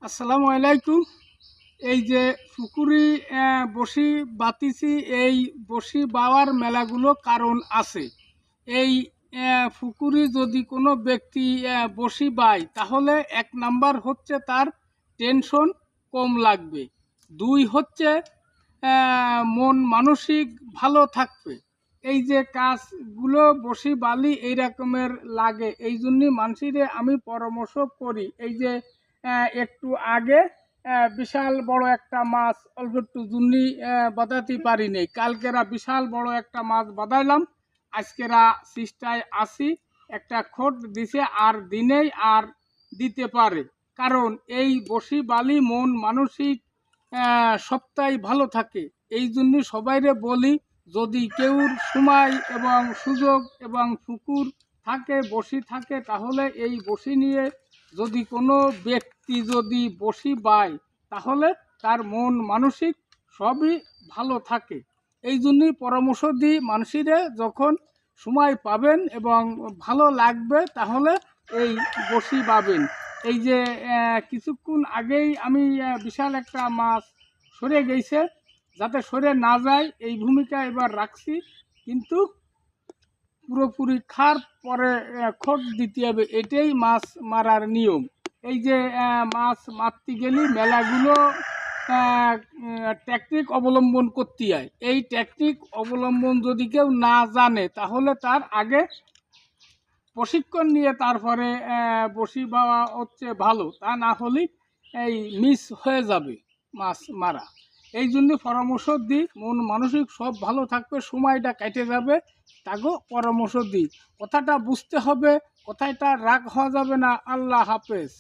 আসসালামু আলাইকুম। এই যে পুকুরি বসি বাতিছি, এই বসি বাওয়ার মেলাগুলো কারণ আছে। এই পুকুরি যদি কোনো ব্যক্তি বসি বায়, তাহলে এক নাম্বার হচ্ছে তার টেনশন কম লাগবে। দুই হচ্ছে মন মানসিক ভালো থাকবে। এই যে কাজগুলো বসি বালি এই রকমের লাগে, এই জন্যই মানুষের আমি পরামর্শ করি। এই যে একটু আগে বিশাল বড় একটা মাছ অল্প একটু জুন্নি বাঁধাতে পারি নেই, কালকেরা বিশাল বড় একটা মাছ বাঁধাইলাম, আজকেরা চেষ্টায় আসি, একটা খোট দিছে আর দিনেই আর দিতে পারে। কারণ এই বসি বালি মন মানসিক সবটাই ভালো থাকে। এই জন্য সবাইরে বলি, যদি কেউর সময় এবং সুযোগ এবং পুকুর থাকে, বসি থাকে, তাহলে এই বসি নিয়ে যদি কোনো ব্যক্তি যদি বসি বায়, তাহলে তার মন মানসিক সবই ভালো থাকে। এই জন্যই পরামর্শ দিই মানুষেরা, যখন সময় পাবেন এবং ভালো লাগবে, তাহলে এই বসি পাবেন। এই যে কিছুক্ষণ আগেই আমি বিশাল একটা মাছ সরে গেছে, যাতে সরে না যায় এই ভূমিকা এবার রাখছি। কিন্তু পুরোপুরি খার পরে খোট দিতে হবে, এটাই মাছ মারার নিয়ম। এই যে মাছ মারতে গেলে মেলাগুলো টেকনিক অবলম্বন করতে হয়। এই টেকনিক অবলম্বন যদি কেউ না জানে, তাহলে তার আগে প্রশিক্ষণ নিয়ে তারপরে বসি বাওয়া হচ্ছে ভালো, তা না হলে এই মিস হয়ে যাবে মাছ মারা। এই জন্য পরামর্শ দিই, মন মানসিক সব ভালো থাকবে, সময়টা কেটে যাবে, তাকেও পরামর্শ দিই। কথাটা বুঝতে হবে, কথাটা রাগ হওয়া যাবে না। আল্লাহ হাফেজ।